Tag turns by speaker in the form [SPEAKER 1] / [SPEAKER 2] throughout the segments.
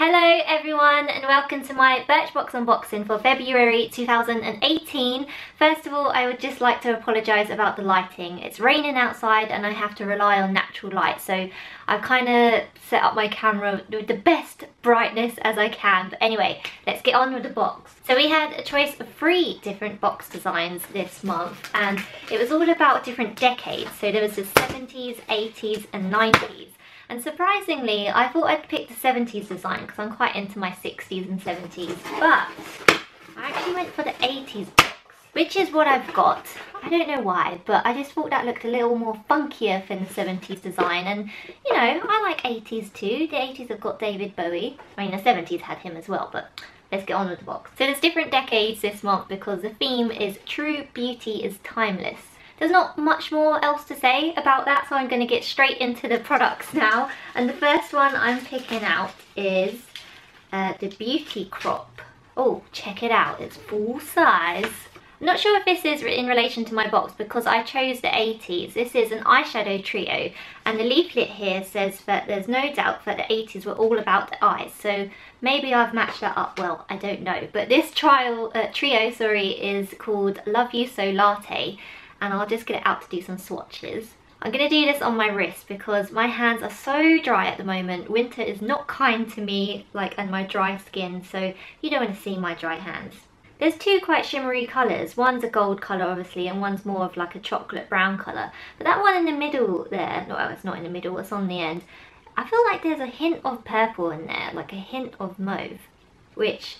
[SPEAKER 1] Hello everyone and welcome to my Birchbox unboxing for February 2018. First of all, I would just like to apologise about the lighting. It's raining outside and I have to rely on natural light, so I've kind of set up my camera with the best brightness as I can. But anyway, let's get on with the box. So we had a choice of 3 different box designs this month and it was all about different decades. So there was the 70s, 80s and 90s. And surprisingly, I thought I'd pick the 70s design because I'm quite into my 60s and 70s. But I actually went for the 80s box, which is what I've got. I don't know why, but I just thought that looked a little more funkier than the 70s design. And, you know, I like 80s too. The 80s have got David Bowie. I mean, the 70s had him as well, but let's get on with the box. So there's different decades this month because the theme is True Beauty is Timeless. There's not much more else to say about that, so I'm going to get straight into the products now. And the first one I'm picking out is the Beauty Crop. Oh, check it out, it's full size. I'm not sure if this is in relation to my box because I chose the 80s. This is an eyeshadow trio and the leaflet here says that there's no doubt that the 80s were all about the eyes. So maybe I've matched that up well, I don't know. But this trio is called Love You So Latte. And I'll just get it out to do some swatches. I'm going to do this on my wrist because my hands are so dry at the moment. Winter is not kind to me, and my dry skin, so you don't want to see my dry hands. There's 2 quite shimmery colours. One's a gold colour obviously and one's more of like a chocolate brown colour. But that one in the middle there, no, it's not in the middle, it's on the end. I feel like there's a hint of purple in there, like a hint of mauve, which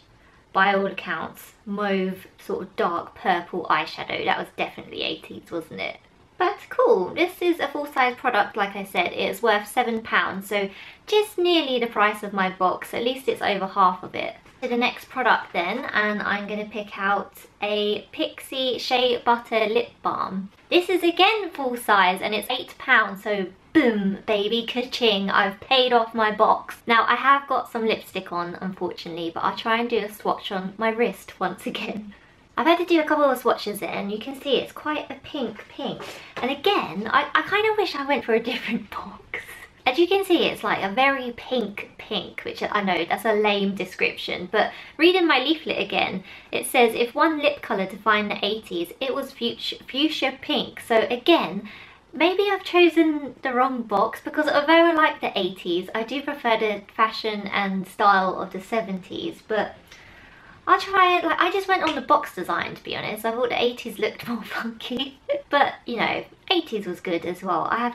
[SPEAKER 1] by all accounts, mauve, sort of dark purple eyeshadow. That was definitely 80s, wasn't it? But cool, this is a full-size product, like I said. It is worth £7, so just nearly the price of my box. At least it's over half of it. So the next product then, and I'm going to pick out a Pixi Shea Butter Lip Balm. This is again full size and it's £8, so boom, baby, ka-ching, I've paid off my box. Now, I have got some lipstick on, unfortunately, but I'll try and do a swatch on my wrist once again. I've had to do a couple of swatches there, and you can see it's quite a pink. And again, I kind of wish I went for a different box. As you can see, it's like a very pink, which I know that's a lame description, but reading my leaflet again, it says if one lip colour defined the 80s, it was fuchsia pink. So again, maybe I've chosen the wrong box because although I like the 80s, I do prefer the fashion and style of the 70s, but I'll try it. I just went on the box design, to be honest. I thought the 80s looked more funky, but you know, 80s was good as well. I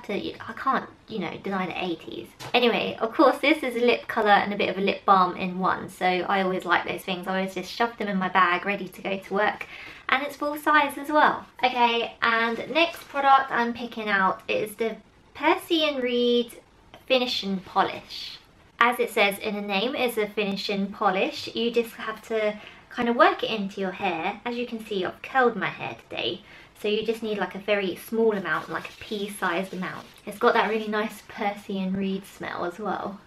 [SPEAKER 1] can't, you know, deny the 80s. Anyway, of course, this is a lip colour and a bit of a lip balm in one, so I always like those things. I always just shove them in my bag, ready to go to work. And it's full size as well. Okay, and next product I'm picking out is the Percy and Reed Finishing Polish. As it says in the name, it's a finishing polish. You just have to kind of work it into your hair. As you can see, I've curled my hair today. So you just need like a very small amount, like a pea-sized amount. It's got that really nice Percy and Reed smell as well.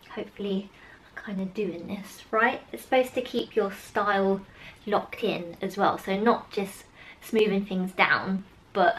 [SPEAKER 1] Hopefully I'm kind of doing this right. It's supposed to keep your style locked in as well. So not just smoothing things down, but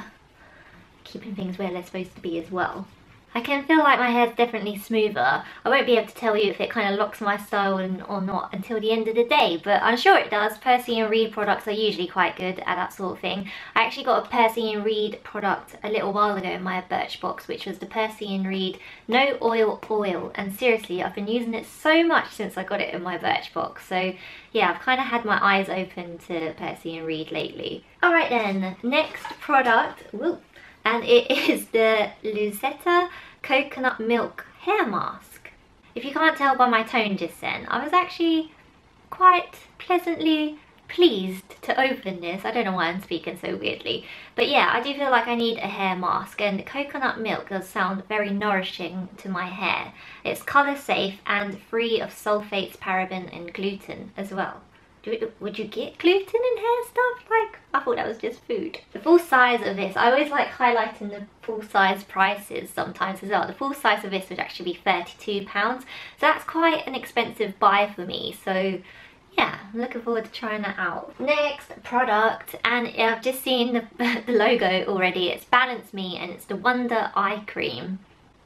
[SPEAKER 1] keeping things where they're supposed to be as well. I can feel like my hair's definitely smoother. I won't be able to tell you if it kind of locks my style in or not until the end of the day, but I'm sure it does. Percy and Reed products are usually quite good at that sort of thing. I actually got a Percy and Reed product a little while ago in my Birchbox, which was the Percy and Reed No Oil, and seriously, I've been using it so much since I got it in my Birchbox. So yeah, I've kind of had my eyes open to Percy and Reed lately. Alright then, next product. Whoop. And it is the Luseta Coconut Milk Hair Mask. If you can't tell by my tone just then, I was actually quite pleasantly pleased to open this. I don't know why I'm speaking so weirdly. But yeah, I do feel like I need a hair mask, and coconut milk does sound very nourishing to my hair. It's colour safe and free of sulfates, paraben and gluten as well. Would you get gluten in hair stuff? I thought that was just food. The full size of this, I always like highlighting the full size prices sometimes as well. The full size of this would actually be £32, so that's quite an expensive buy for me. So yeah, I'm looking forward to trying that out. Next product, and I've just seen the logo already. It's Balance Me and it's the Wonder Eye Cream.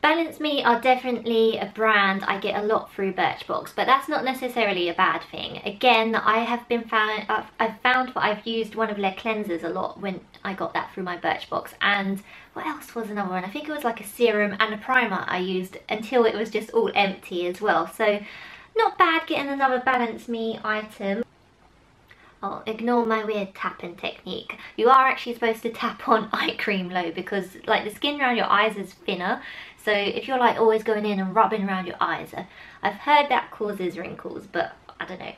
[SPEAKER 1] Balance Me are definitely a brand I get a lot through Birchbox, but that's not necessarily a bad thing. Again, I've found that I've used one of their cleansers a lot when I got that through my Birchbox. And what else was another one? I think it was like a serum and a primer I used until it was just all empty as well. So not bad getting another Balance Me item. Oh, ignore my weird tapping technique. You are actually supposed to tap on eye cream though, because like the skin around your eyes is thinner. So if you're like always going in and rubbing around your eyes, I've heard that causes wrinkles, but I don't know.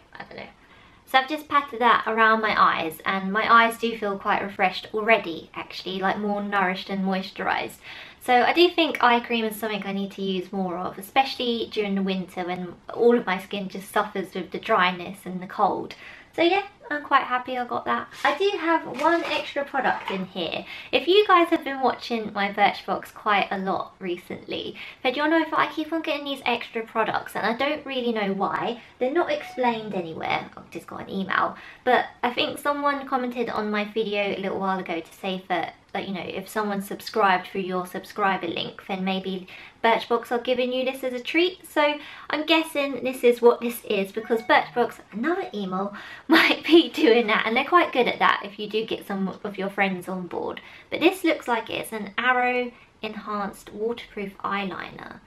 [SPEAKER 1] So I've just patted that around my eyes, and my eyes do feel quite refreshed already actually, like more nourished and moisturised. So I do think eye cream is something I need to use more of, especially during the winter when all of my skin just suffers with the dryness and the cold. So yeah, I'm quite happy I got that. I do have one extra product in here. If you guys have been watching my Birchbox quite a lot recently, then you'll know that I keep on getting these extra products and I don't really know why. They're not explained anywhere. I've just got an email. But I think someone commented on my video a little while ago to say that, you know, if someone subscribed through your subscriber link, then maybe Birchbox are giving you this as a treat. So I'm guessing this is what this is, because Birchbox, another email, might be doing that, and they're quite good at that if you do get some of your friends on board. But this looks like it's an Arrow enhanced waterproof eyeliner.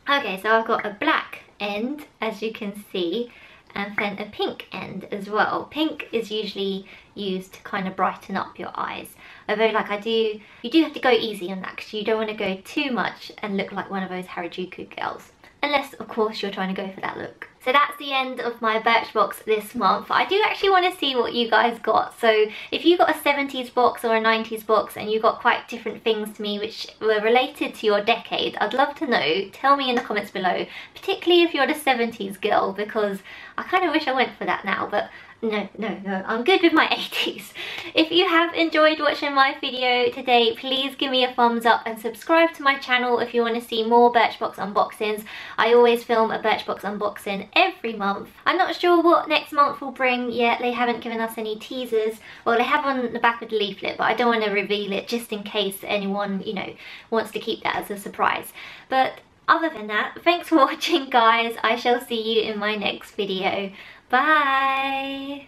[SPEAKER 1] Okay, so I've got a black end, as you can see, and then a pink end as well. Pink is usually used to kind of brighten up your eyes. Although you do have to go easy on that, because you don't want to go too much and look like one of those Harajuku girls. Unless, of course, you're trying to go for that look. So that's the end of my Birchbox this month. I do actually want to see what you guys got. So if you got a 70s box or a 90s box and you got quite different things to me which were related to your decade, I'd love to know. Tell me in the comments below, particularly if you're the 70s girl, because I kind of wish I went for that now, but no, I'm good with my 80s. If you have enjoyed watching my video today, please give me a thumbs up and subscribe to my channel if you want to see more Birchbox unboxings. I always film a Birchbox unboxing every month. I'm not sure what next month will bring yet. They haven't given us any teasers. Well, they have on the back of the leaflet, but I don't want to reveal it just in case anyone, you know, wants to keep that as a surprise. But other than that, thanks for watching guys. I shall see you in my next video. Bye!